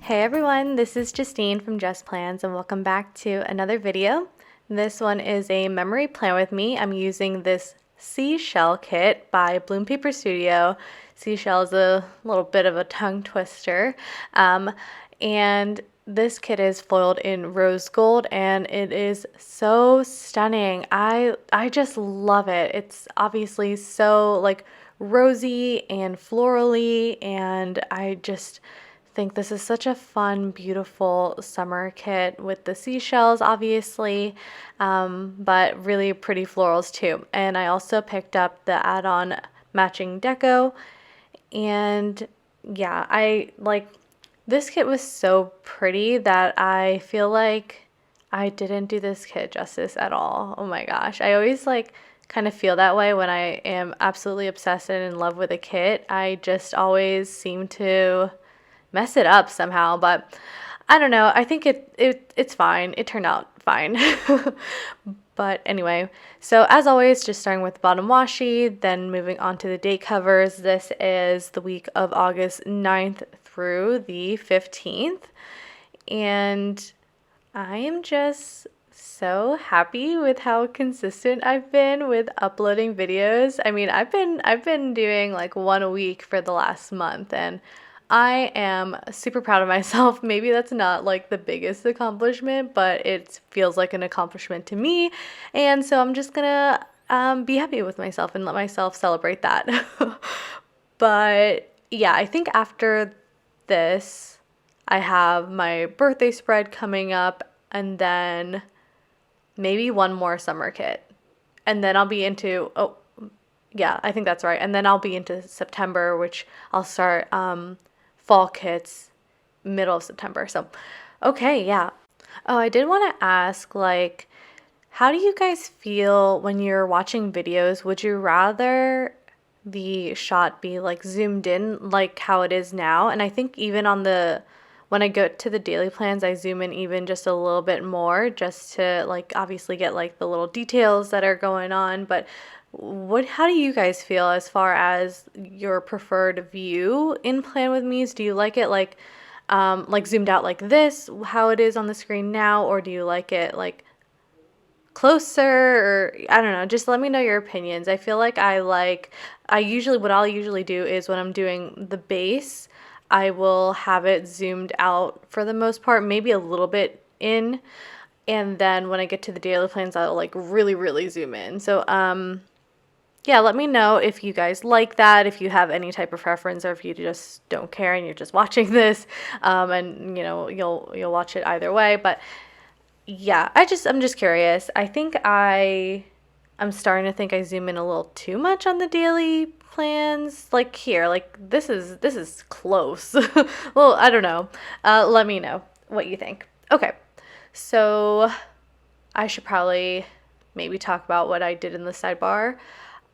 Hey everyone, this is Justine from JustPlans and welcome back to another video. This one is a memory plan with me. I'm using this Seashell kit by Bloom Paper Studio. Seashell is a little bit of a tongue twister. And this kit is foiled in rose gold and it is so stunning. I just love it. It's obviously so like rosy and florally, and I just think this is such a fun, beautiful summer kit with the seashells, obviously, but really pretty florals too. And I also picked up the add-on matching deco, and yeah, I like this kit was so pretty that I feel like I didn't do this kit justice at all. Oh my gosh. I always like kind of feel that way when I am absolutely obsessed and in love with a kit. I just always seem to mess it up somehow, but I don't know. I think it's fine. It turned out fine. But anyway, so as always, just starting with the bottom washi, then moving on to the date covers. This is the week of August 9th through the 15th. And I am just so happy with how consistent I've been with uploading videos. I mean, I've been doing like one a week for the last month, and I am super proud of myself. Maybe that's not like the biggest accomplishment, but it feels like an accomplishment to me. And so I'm just gonna be happy with myself and let myself celebrate that. But yeah, I think after this, I have my birthday spread coming up, and then maybe one more summer kit. And then I'll be into, oh, yeah, I think that's right. And then I'll be into September, which I'll start fall kits middle of September. So, okay, yeah. Oh, I did want to ask, like, how do you guys feel when you're watching videos? Would you rather the shot be like zoomed in like how it is now? And I think even on when I go to the daily plans, I zoom in even just a little bit more just to like obviously get like the little details that are going on. But how do you guys feel as far as your preferred view in Plan With Me's? Do you like it like zoomed out like this, how it is on the screen now, or do you like it like closer, or I don't know, just let me know your opinions. I feel like what I'll usually do is when I'm doing the base, I will have it zoomed out for the most part, maybe a little bit in, and then when I get to the daily plans, I'll like really, really zoom in. So, yeah, let me know if you guys like that, if you have any type of preference, or if you just don't care and you're just watching this, and you know, you'll watch it either way. But yeah, I'm just curious. I think I'm starting to think I zoom in a little too much on the daily plans. Like here, like this is close. Well, I don't know. Let me know what you think. Okay, so I should probably maybe talk about what I did in the sidebar.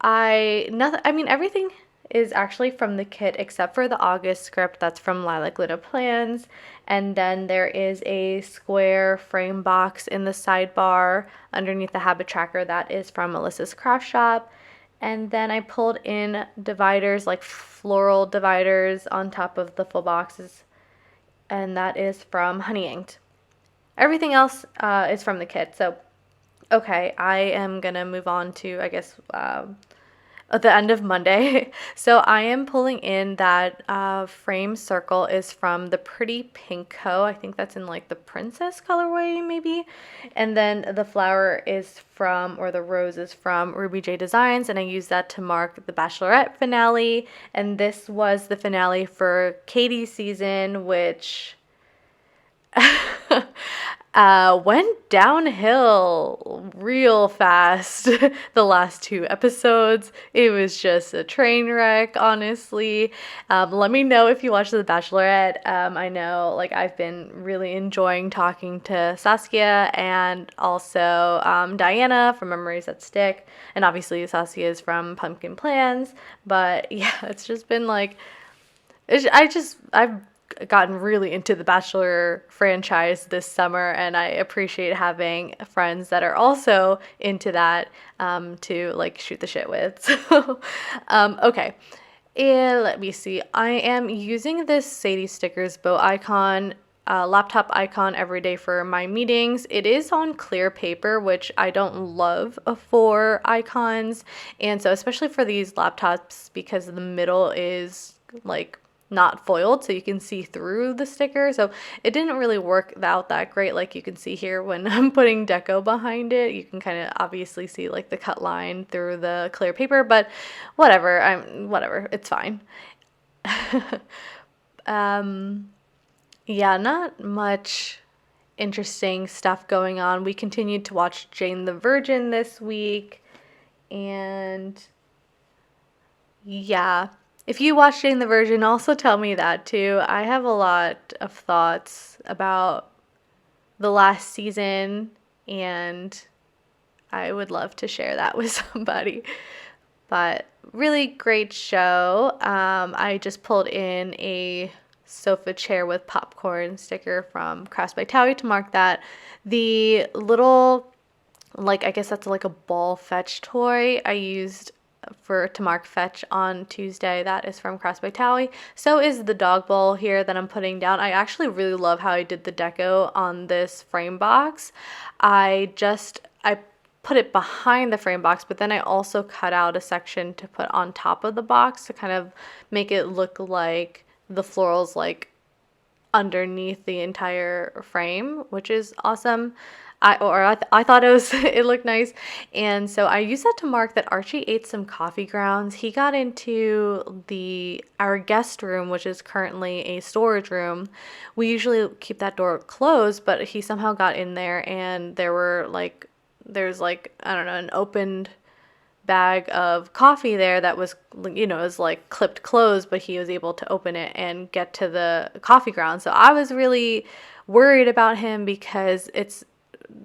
I mean, everything is actually from the kit except for the August script. That's from Lilac Glitter Plans. And then there is a square frame box in the sidebar underneath the habit tracker that is from Melissa's Craft Shop. And then I pulled in dividers, like floral dividers on top of the full boxes. And that is from Honey Inked. Everything else is from the kit. So, okay, I am going to move on to, I guess, at the end of Monday. So I am pulling in that frame circle is from the Pretty Pink Co. I think that's in like the princess colorway maybe. And then the flower is from, or the rose is from Ruby J Designs, and I use that to mark the Bachelorette finale. And this was the finale for Katie's season, which went downhill real fast the last two episodes. It was just a train wreck, honestly. Let me know if you watch The Bachelorette. I know like I've been really enjoying talking to Saskia and also Diana from Memories That Stick, and obviously Saskia is from Pumpkin Plans. But yeah, it's just been like I've gotten really into the Bachelor franchise this summer, and I appreciate having friends that are also into that to like shoot the shit with. So, okay. And let me see. I am using this Sadie Stickers bow icon, laptop icon every day for my meetings. It is on clear paper, which I don't love for icons. And so especially for these laptops, because the middle is like not foiled, so you can see through the sticker. So it didn't really work out that great. Like you can see here when I'm putting deco behind it, you can kind of obviously see like the cut line through the clear paper, but whatever, it's fine. Yeah, not much interesting stuff going on. We continued to watch Jane the Virgin this week, and yeah. If you watched Jane the Virgin, also tell me that too. I have a lot of thoughts about the last season, and I would love to share that with somebody. But really great show. I just pulled in a sofa chair with popcorn sticker from Crafts by Towie to mark that. The little, like, I guess that's like a ball fetch toy I used to mark fetch on Tuesday. That is from Crafts by Towie. So is the dog bowl here that I'm putting down. I actually really love how I did the deco on this frame box. I put it behind the frame box, but then I also cut out a section to put on top of the box to kind of make it look like the florals like underneath the entire frame, which is awesome. I thought it was it looked nice, and so I used that to mark that Archie ate some coffee grounds. He got into our guest room, which is currently a storage room. We usually keep that door closed, but he somehow got in there, and there's like, I don't know, an opened bag of coffee there that was, is like clipped closed, but he was able to open it and get to the coffee grounds. So I was really worried about him because it's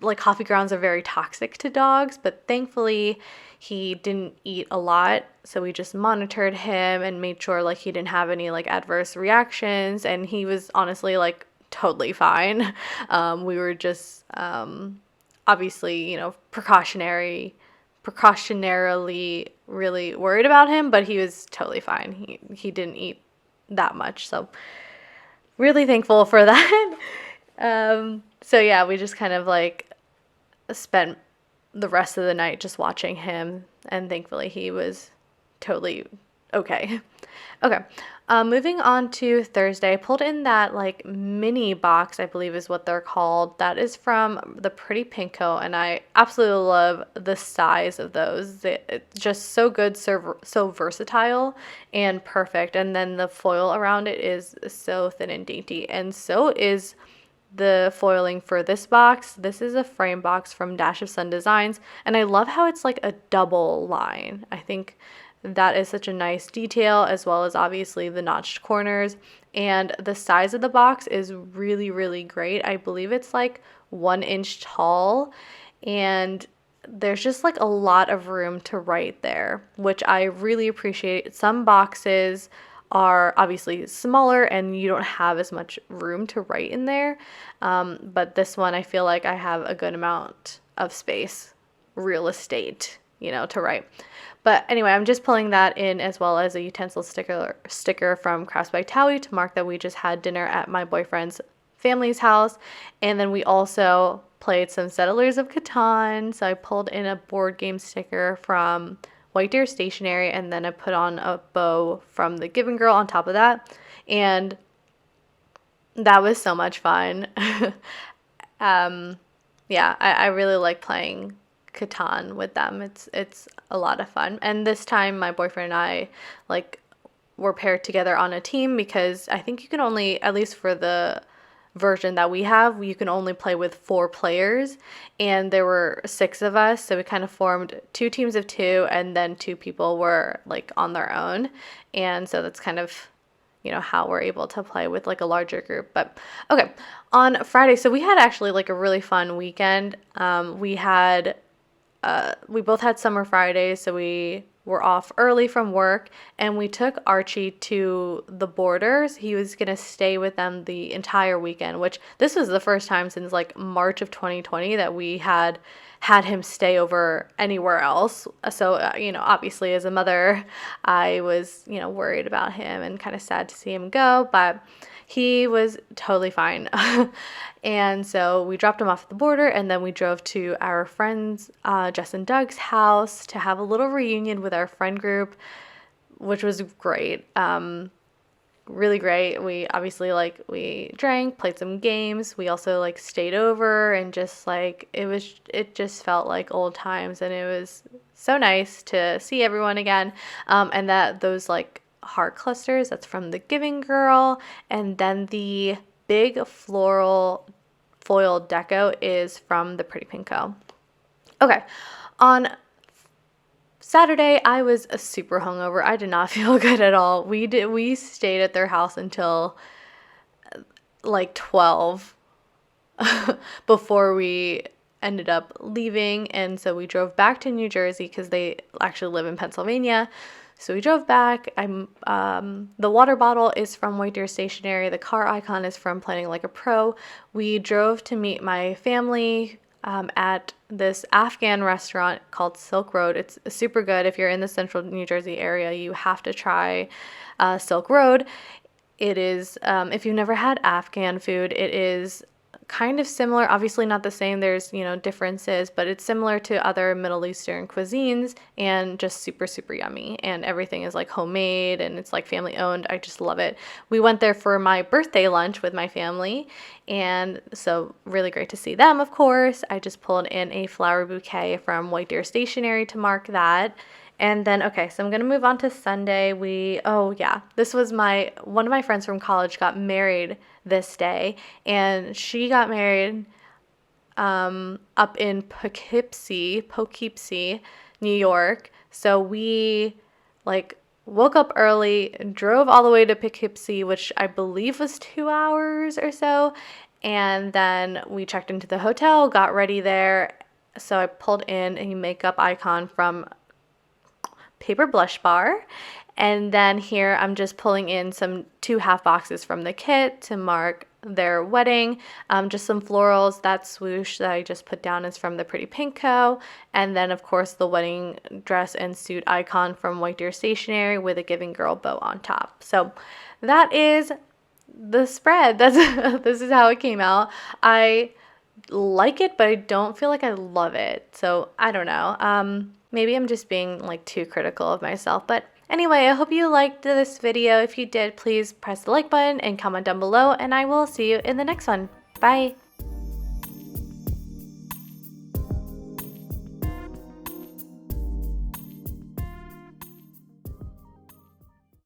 like coffee grounds are very toxic to dogs, but thankfully he didn't eat a lot. So we just monitored him and made sure like he didn't have any like adverse reactions, and he was honestly like totally fine. We were just obviously, precautionarily really worried about him, but he was totally fine. He didn't eat that much, so really thankful for that. So yeah, we just kind of like spent the rest of the night just watching him, and thankfully he was totally okay. Okay. Moving on to Thursday, I pulled in that like mini box, I believe is what they're called. That is from the Pretty Pink Co. And I absolutely love the size of those. It's just so good, so versatile and perfect. And then the foil around it is so thin and dainty. And so is the foiling for this box. This is a frame box from Dash of Sun Designs. And I love how it's like a double line. I think that is such a nice detail, as well as obviously the notched corners. And the size of the box is really, really great. I believe it's like 1 inch tall, and there's just like a lot of room to write there, which I really appreciate. Some boxes are obviously smaller and you don't have as much room to write in there. But this one, I feel like I have a good amount of space, real estate, to write. But anyway, I'm just pulling that in, as well as a utensil sticker from Crafts by Towie to mark that we just had dinner at my boyfriend's family's house. And then we also played some Settlers of Catan. So I pulled in a board game sticker from White Deer Stationery, and then I put on a bow from the Given Girl on top of that. And that was so much fun. Yeah, I really like playing Catan with them. It's a lot of fun. And this time my boyfriend and I were paired together on a team, because I think you can only, at least for the version that we have, you can only play with 4 players, and there were 6 of us, so we kind of formed 2 teams of 2, and then 2 people were like on their own. And so that's kind of how we're able to play with like a larger group. But okay, on Friday, so we had actually like a really fun weekend. We both had summer Fridays, so we were off early from work, and we took Archie to the Borders. He was going to stay with them the entire weekend, which this was the first time since like March of 2020 that we had had him stay over anywhere else. So, you know, obviously as a mother, I was, you know, worried about him and kind of sad to see him go, but he was totally fine. And so we dropped him off at the border, and then we drove to our friends, Jess and Doug's house to have a little reunion with our friend group, which was great. Really great. We obviously we drank, played some games. We also stayed over and just it just felt like old times, and it was so nice to see everyone again. And that those heart clusters, that's from the Giving Girl, and then the big floral foil deco is from the Pretty Pinko. Okay, on Saturday, I was super hungover. I did not feel good at all. We stayed at their house until 12 before we ended up leaving, and so we drove back to New Jersey because they actually live in Pennsylvania. So we drove back. The water bottle is from White Deer Stationery. The car icon is from Planning Like a Pro. We drove to meet my family at this Afghan restaurant called Silk Road. It's super good. If you're in the central New Jersey area, you have to try Silk Road. It is, if you've never had Afghan food, it is kind of similar, obviously not the same, there's differences, but it's similar to other Middle Eastern cuisines and just super, super yummy, and everything is homemade and it's family owned. I just love it. We went there for my birthday lunch with my family, and so really great to see them, of course. I just pulled in a flower bouquet from White Deer Stationery to mark that. And then, okay, so I'm going to move on to Sunday. This was one of my friends from college got married this day, and she got married up in Poughkeepsie, New York. So we woke up early, drove all the way to Poughkeepsie, which I believe was 2 hours or so, and then we checked into the hotel, got ready there. So I pulled in a makeup icon from Paper Blush Bar, and then here I'm just pulling in two half boxes from the kit to mark their wedding. Just some florals. That swoosh that I just put down is from the Pretty Pinko, and then of course the wedding dress and suit icon from White Deer Stationery with a Giving Girl bow on top. So that is the spread. This is how it came out. I like it, but I don't feel like I love it. So I don't know. Maybe I'm just being too critical of myself. But anyway, I hope you liked this video. If you did, please press the like button and comment down below, and I will see you in the next one. Bye.